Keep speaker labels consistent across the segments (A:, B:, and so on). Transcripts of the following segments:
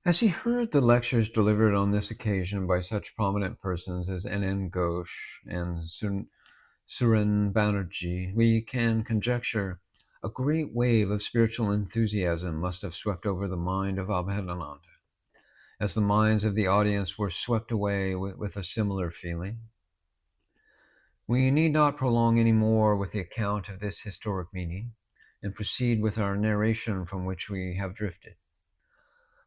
A: As he heard the lectures delivered on this occasion by such prominent persons as N.M. Ghosh and Suren Banerjee, we can conjecture a great wave of spiritual enthusiasm must have swept over the mind of Abhedananda, as the minds of the audience were swept away with a similar feeling. We need not prolong any more with the account of this historic meeting, and proceed with our narration from which we have drifted.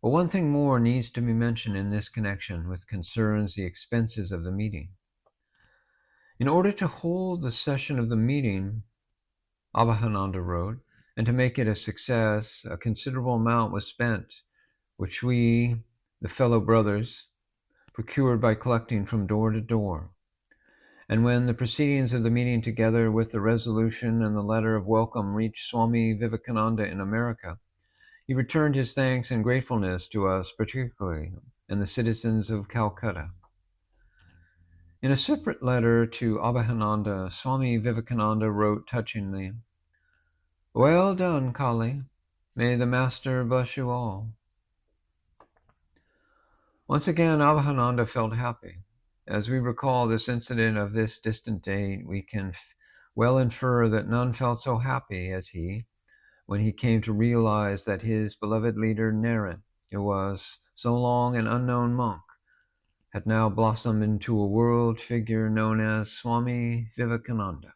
A: But one thing more needs to be mentioned in this connection, which concerns the expenses of the meeting. In order to hold the session of the meeting, Abhedananda wrote, and to make it a success, a considerable amount was spent, which we, the fellow brothers, procured by collecting from door to door. And when the proceedings of the meeting, together with the resolution and the letter of welcome, reached Swami Vivekananda in America, he returned his thanks and gratefulness to us particularly, and the citizens of Calcutta. In a separate letter to Abhedananda, Swami Vivekananda wrote touchingly, "Well done, Kali. May the Master bless you all." Once again, Abhedananda felt happy. As we recall this incident of this distant date, we can well infer that none felt so happy as he when he came to realize that his beloved leader, Naren, who was so long an unknown monk, had now blossomed into a world figure known as Swami Vivekananda.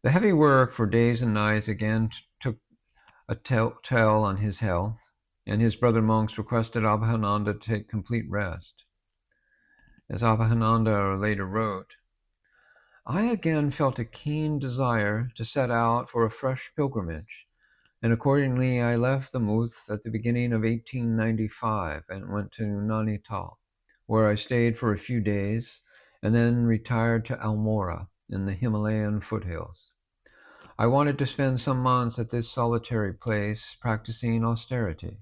A: The heavy work for days and nights again took a toll on his health, and his brother monks requested Abhedananda to take complete rest. As Abhedananda later wrote, "I again felt a keen desire to set out for a fresh pilgrimage, and accordingly I left the Muth at the beginning of 1895 and went to Nainital, where I stayed for a few days and then retired to Almora in the Himalayan foothills. I wanted to spend some months at this solitary place practicing austerity."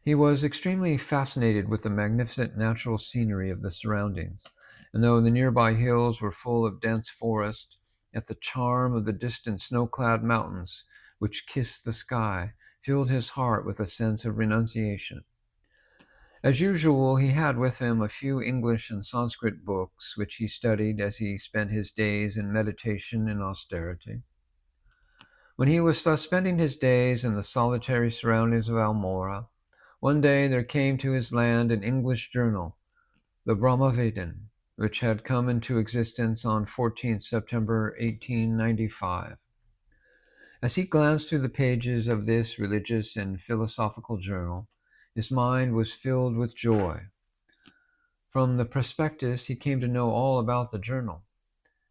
A: He was extremely fascinated with the magnificent natural scenery of the surroundings, and though the nearby hills were full of dense forest, yet the charm of the distant snow-clad mountains which kissed the sky filled his heart with a sense of renunciation. As usual, he had with him a few English and Sanskrit books, which he studied as he spent his days in meditation and austerity. When he was thus spending his days in the solitary surroundings of Almora, one day there came to his land an English journal, the Brahmavedan, which had come into existence on 14th September 1895. As he glanced through the pages of this religious and philosophical journal, his mind was filled with joy. From the prospectus he came to know all about the journal,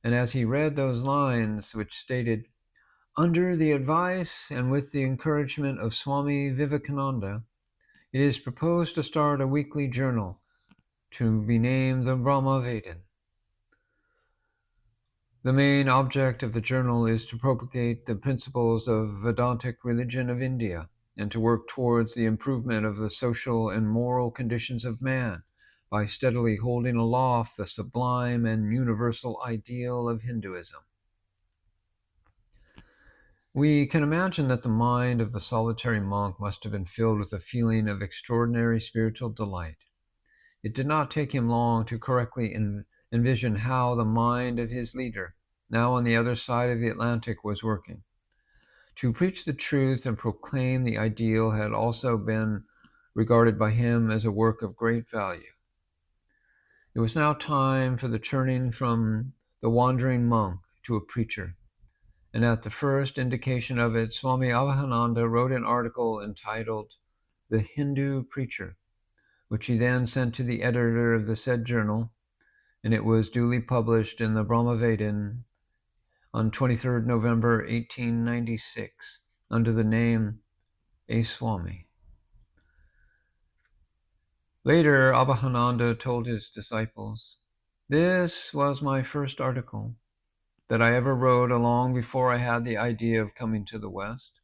A: and as he read those lines which stated, "Under the advice and with the encouragement of Swami Vivekananda, it is proposed to start a weekly journal to be named the Brahmavedan. The main object of the journal is to propagate the principles of Vedantic religion of India and to work towards the improvement of the social and moral conditions of man by steadily holding aloft the sublime and universal ideal of Hinduism." We can imagine that the mind of the solitary monk must have been filled with a feeling of extraordinary spiritual delight. It did not take him long to correctly envision how the mind of his leader, now on the other side of the Atlantic, was working. To preach the truth and proclaim the ideal had also been regarded by him as a work of great value. It was now time for the turning from the wandering monk to a preacher, and at the first indication of it, Swami Abhedananda wrote an article entitled "The Hindu Preacher," which he then sent to the editor of the said journal, and it was duly published in the Brahmavedan on 23rd November 1896 under the name A Swami. Later, Abhedananda told his disciples, "This was my first article that I ever wrote long before I had the idea of coming to the West.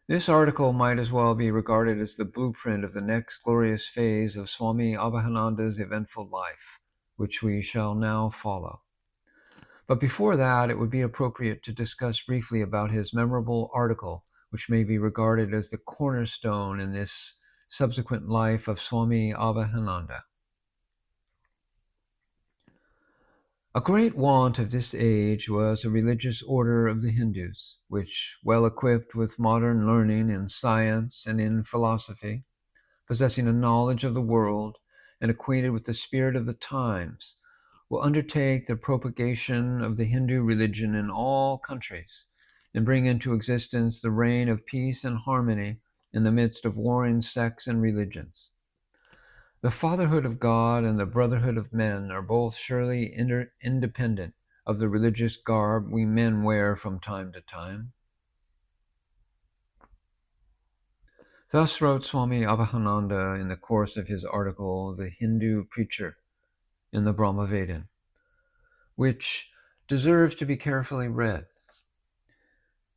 A: This article might as well be regarded as the blueprint of the next glorious phase of Swami Abhedananda's eventful life, which we shall now follow. But before that, it would be appropriate to discuss briefly about his memorable article, which may be regarded as the cornerstone in this subsequent life of Swami Abhedananda. A great want of this age was a religious order of the Hindus, which, well equipped with modern learning in science and in philosophy, possessing a knowledge of the world and acquainted with the spirit of the times, will undertake the propagation of the Hindu religion in all countries and bring into existence the reign of peace and harmony in the midst of warring sects and religions. The fatherhood of God and the brotherhood of men are both surely independent of the religious garb we men wear from time to time. Thus wrote Swami Abhedananda in the course of his article, The Hindu Preacher, in the Brahmavedan, which deserves to be carefully read.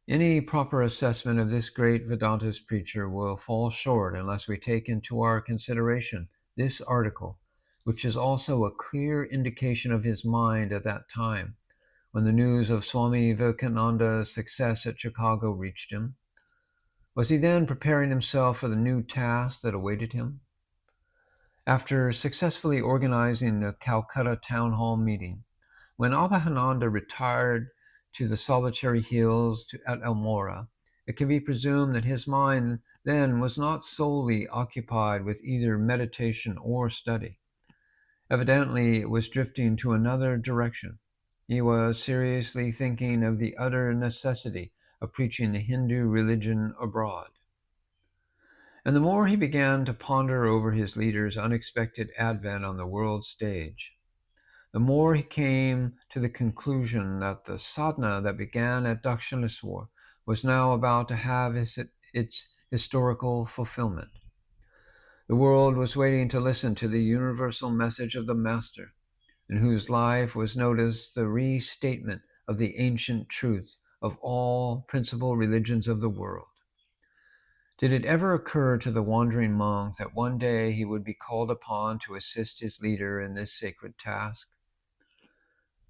A: Any proper assessment of this great Vedantist preacher will fall short unless we take into our consideration this article, which is also a clear indication of his mind at that time, when the news of Swami Vivekananda's success at Chicago reached him. Was he then preparing himself for the new task that awaited him? After successfully organizing the Calcutta Town Hall meeting, when Abhedananda retired to the solitary hills at Almora, it can be presumed that his mind then was not solely occupied with either meditation or study. Evidently, it was drifting to another direction. He was seriously thinking of the utter necessity of preaching the Hindu religion abroad. And the more he began to ponder over his leader's unexpected advent on the world stage, the more he came to the conclusion that the sadhana that began at Dakshineswar was now about to have its historical fulfillment. The world was waiting to listen to the universal message of the Master, in whose life was noticed the restatement of the ancient truth of all principal religions of the world. Did it ever occur to the wandering monk that one day he would be called upon to assist his leader in this sacred task?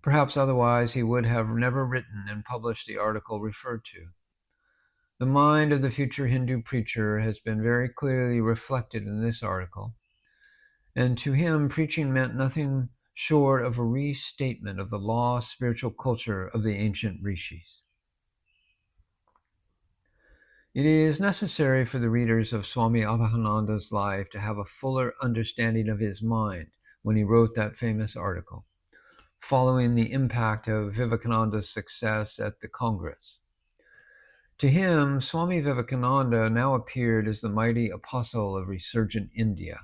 A: Perhaps otherwise he would have never written and published the article referred to. The mind of the future Hindu preacher has been very clearly reflected in this article, and to him preaching meant nothing short of a restatement of the lost spiritual culture of the ancient rishis. It is necessary for the readers of Swami Abhedananda's life to have a fuller understanding of his mind when he wrote that famous article, following the impact of Vivekananda's success at the Congress. To him, Swami Vivekananda now appeared as the mighty apostle of resurgent India,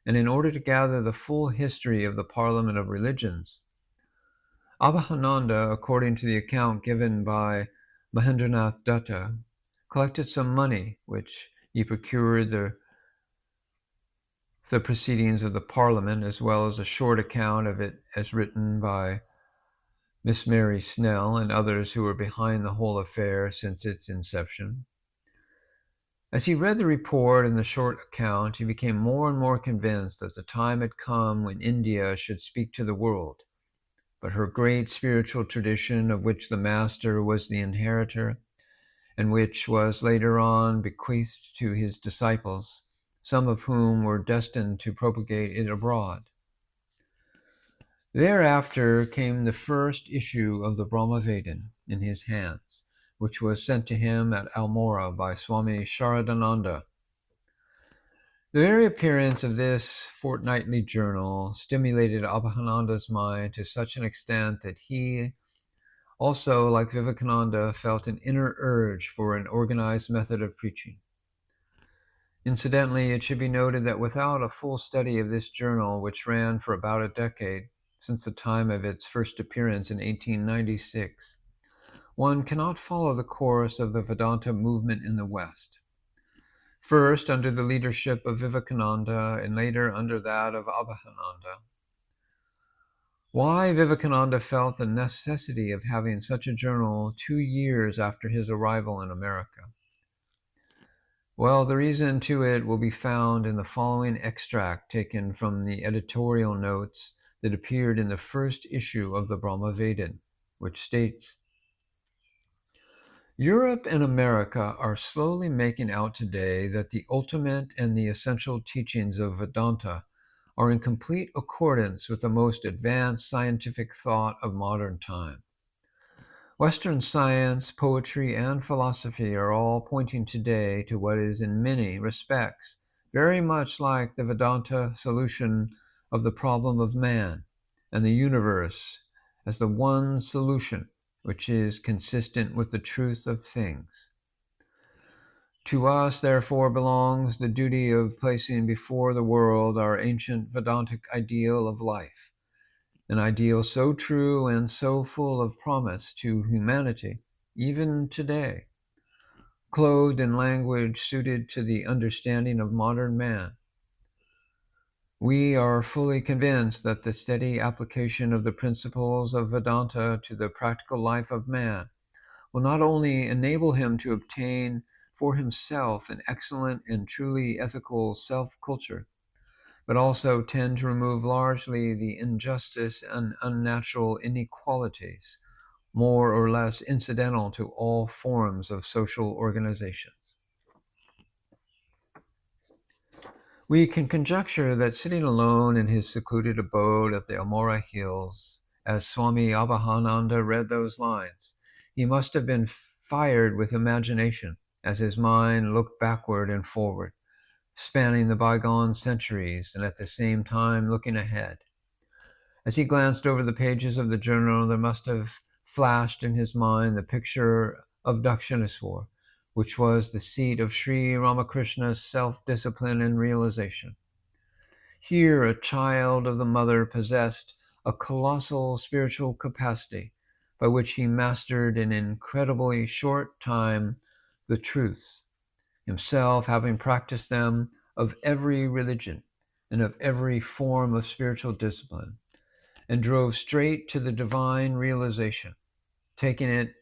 A: and in order to gather the full history of the Parliament of Religions, Abhedananda, according to the account given by Mahendranath Datta, collected some money, which he procured the proceedings of the Parliament, as well as a short account of it as written by Miss Mary Snell and others who were behind the whole affair since its inception. As he read the report and the short account, he became more and more convinced that the time had come when India should speak to the world, but her great spiritual tradition, of which the Master was the inheritor, and which was later on bequeathed to his disciples, some of whom were destined to propagate it abroad. Thereafter came the first issue of the Brahmavedan in his hands, which was sent to him at Almora by Swami Sharadananda. The very appearance of this fortnightly journal stimulated Abhedananda's mind to such an extent that he also, like Vivekananda, felt an inner urge for an organized method of preaching. Incidentally, it should be noted that without a full study of this journal, which ran for about a decade since the time of its first appearance in 1896, one cannot follow the course of the Vedanta movement in the West. First under the leadership of Vivekananda, and later under that of Abhedananda. Why Vivekananda felt the necessity of having such a journal 2 years after his arrival in America? Well, the reason to it will be found in the following extract taken from the editorial notes that appeared in the first issue of the Brahmavedan. which states, Europe and America are slowly making out today that the ultimate and the essential teachings of Vedanta are in complete accordance with the most advanced scientific thought of modern time. Western science, poetry, and philosophy are all pointing today to what is in many respects very much like the Vedanta solution of the problem of man and the universe as the one solution which is consistent with the truth of things. To us, therefore, belongs the duty of placing before the world our ancient Vedantic ideal of life, an ideal so true and so full of promise to humanity, even today, clothed in language suited to the understanding of modern man. We are fully convinced that the steady application of the principles of Vedanta to the practical life of man will not only enable him to obtain for himself an excellent and truly ethical self-culture, but also tend to remove largely the injustice and unnatural inequalities, more or less incidental to all forms of social organizations. We can conjecture that sitting alone in his secluded abode at the Almora Hills, as Swami Abhedananda read those lines, he must have been fired with imagination as his mind looked backward and forward, spanning the bygone centuries and at the same time looking ahead. As he glanced over the pages of the journal, there must have flashed in his mind the picture of Dakshineswar, which was the seat of Sri Ramakrishna's self-discipline and realization. Here, a child of the mother possessed a colossal spiritual capacity by which he mastered in an incredibly short time the truths, himself having practiced them of every religion and of every form of spiritual discipline, and drove straight to the divine realization, taking it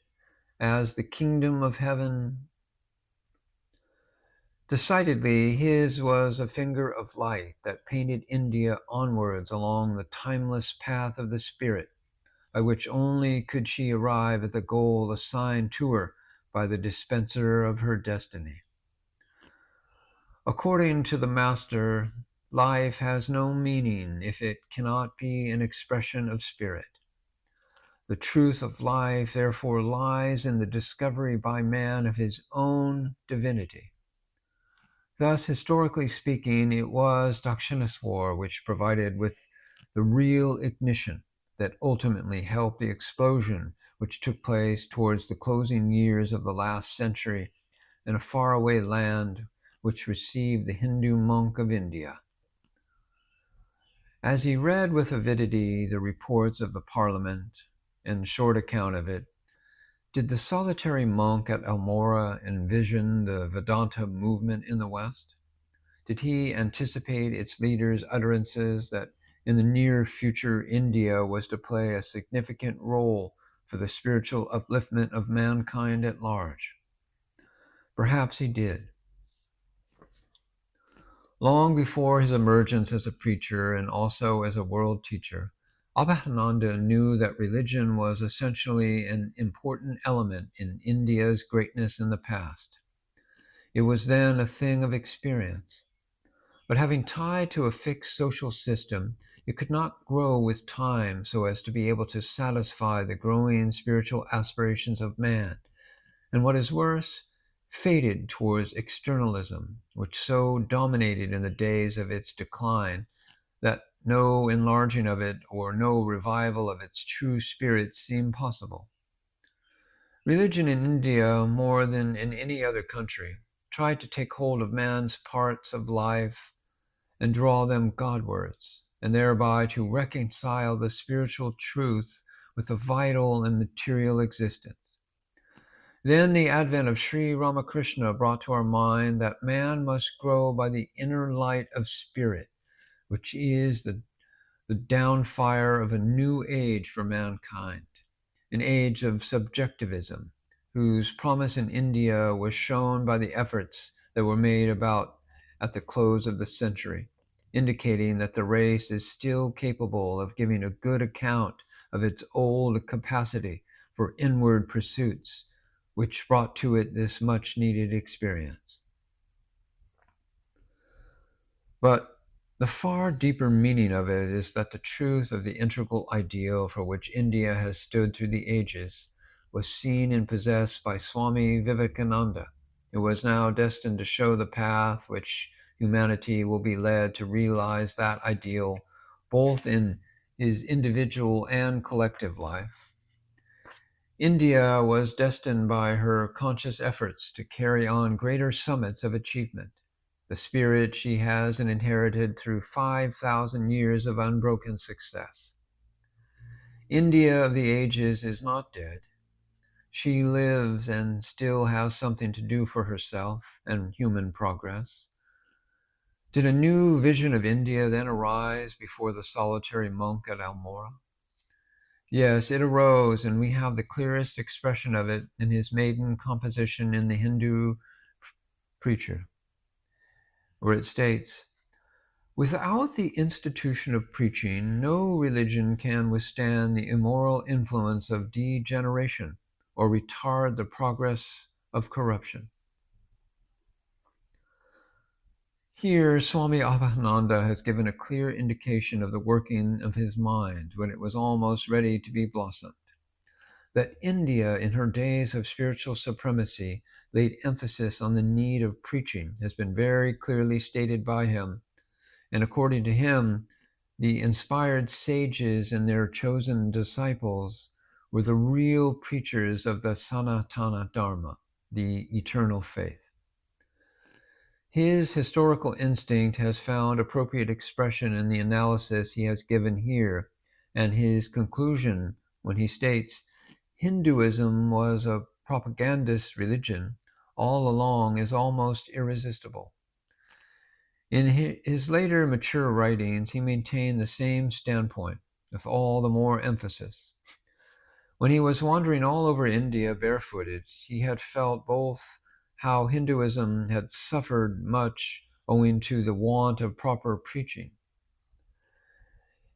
A: as the kingdom of heaven. Decidedly, his was a finger of light that painted India onwards along the timeless path of the spirit, by which only could she arrive at the goal assigned to her by the dispenser of her destiny. According to the Master, life has no meaning if it cannot be an expression of spirit. The truth of life, therefore, lies in the discovery by man of his own divinity. Thus, historically speaking, it was Dakshineswar which provided with the real ignition that ultimately helped the explosion which took place towards the closing years of the last century in a faraway land which received the Hindu monk of India. As he read with avidity the reports of the Parliament and short account of it, did the solitary monk at Almora envision the Vedanta movement in the West? Did he anticipate its leaders' utterances that in the near future India was to play a significant role for the spiritual upliftment of mankind at large? Perhaps he did. Long before his emergence as a preacher and also as a world teacher, Abhedananda knew that religion was essentially an important element in India's greatness in the past. It was then a thing of experience. But having tied to a fixed social system, it could not grow with time so as to be able to satisfy the growing spiritual aspirations of man, and what is worse, faded towards externalism, which so dominated in the days of its decline that no enlarging of it or no revival of its true spirit seemed possible. Religion in India, more than in any other country, tried to take hold of man's parts of life and draw them Godwards, and thereby to reconcile the spiritual truth with the vital and material existence. Then the advent of Sri Ramakrishna brought to our mind that man must grow by the inner light of spirit, which is the downfire of a new age for mankind, an age of subjectivism, whose promise in India was shown by the efforts that were made about at the close of the century, indicating that the race is still capable of giving a good account of its old capacity for inward pursuits, which brought to it this much-needed experience. But the far deeper meaning of it is that the truth of the integral ideal for which India has stood through the ages was seen and possessed by Swami Vivekananda, who was now destined to show the path which humanity will be led to realize that ideal both in his individual and collective life. India was destined by her conscious efforts to carry on greater summits of achievement. The spirit she has inherited through 5,000 years of unbroken success. India of the ages is not dead. She lives and still has something to do for herself and human progress. Did a new vision of India then arise before the solitary monk at Almora? Yes, it arose, and we have the clearest expression of it in his maiden composition in the Hindu Preacher, where it states, "Without the institution of preaching, no religion can withstand the immoral influence of degeneration or retard the progress of corruption." Here, Swami Abhedananda has given a clear indication of the working of his mind when it was almost ready to be blossomed. That India, in her days of spiritual supremacy, laid emphasis on the need of preaching has been very clearly stated by him. And according to him, the inspired sages and their chosen disciples were the real preachers of the Sanatana Dharma, the eternal faith. His historical instinct has found appropriate expression in the analysis he has given here, and his conclusion when he states, Hinduism was a propagandist religion all along is almost irresistible. In his later mature writings, he maintained the same standpoint with all the more emphasis. When he was wandering all over India barefooted, he had felt both how Hinduism had suffered much owing to the want of proper preaching.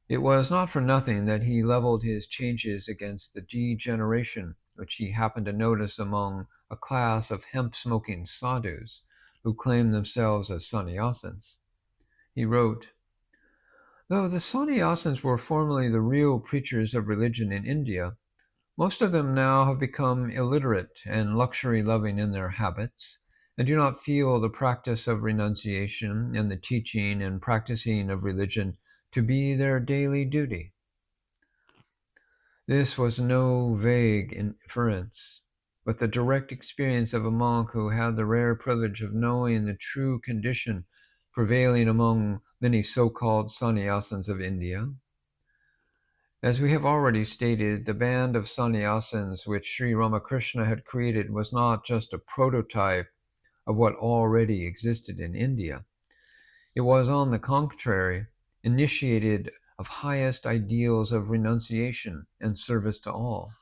A: It was not for nothing that he leveled his changes against the degeneration which he happened to notice among a class of hemp-smoking sadhus who claimed themselves as sannyasins. He wrote, "Though the sannyasins were formerly the real preachers of religion in India, most of them now have become illiterate and luxury-loving in their habits, and do not feel the practice of renunciation and the teaching and practicing of religion to be their daily duty." This was no vague inference, but the direct experience of a monk who had the rare privilege of knowing the true condition prevailing among many so-called sannyasins of India. As we have already stated, the band of sannyasins which Sri Ramakrishna had created was not just a prototype of what already existed in India. It was, on the contrary, initiated of highest ideals of renunciation and service to all.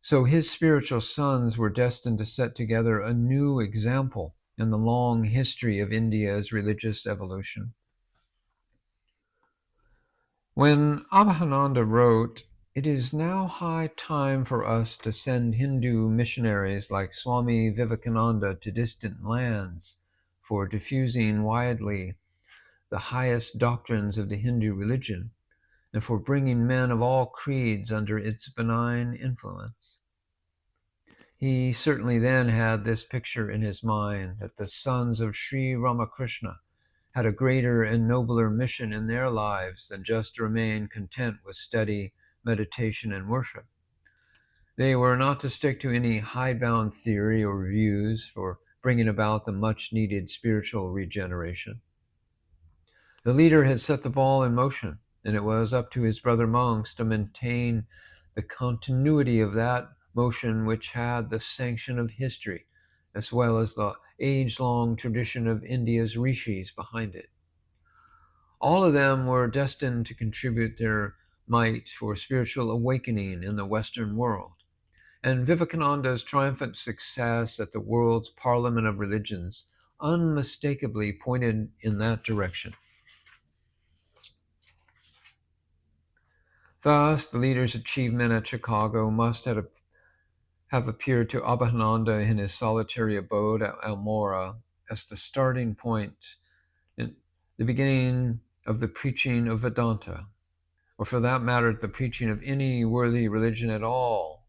A: So his spiritual sons were destined to set together a new example in the long history of India's religious evolution. When Abhedananda wrote, "It is now high time for us to send Hindu missionaries like Swami Vivekananda to distant lands for diffusing widely the highest doctrines of the Hindu religion and for bringing men of all creeds under its benign influence." He certainly then had this picture in his mind that the sons of Sri Ramakrishna had a greater and nobler mission in their lives than just to remain content with study, meditation, and worship. They were not to stick to any hidebound theory or views for bringing about the much-needed spiritual regeneration. The leader had set the ball in motion, and it was up to his brother monks to maintain the continuity of that motion which had the sanction of history, as well as the age-long tradition of India's rishis behind it. All of them were destined to contribute their might for spiritual awakening in the Western world. And Vivekananda's triumphant success at the world's Parliament of Religions unmistakably pointed in that direction. Thus, the leader's achievement at Chicago must have appeared to Abhedananda in his solitary abode at Elmora as the starting point in the beginning of the preaching of Vedanta, or for that matter, the preaching of any worthy religion at all,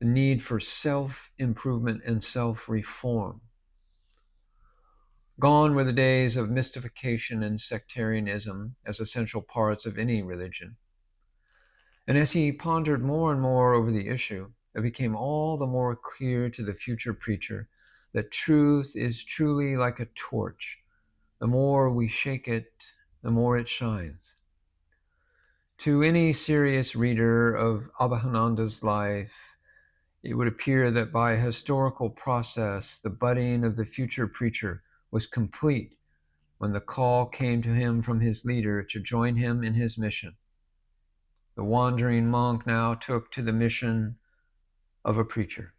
A: the need for self-improvement and self-reform. Gone were the days of mystification and sectarianism as essential parts of any religion. And as he pondered more and more over the issue, it became all the more clear to the future preacher that truth is truly like a torch. The more we shake it, the more it shines. To any serious reader of Abhedananda's life, it would appear that by a historical process, the budding of the future preacher was complete when the call came to him from his leader to join him in his mission. The wandering monk now took to the mission of a preacher.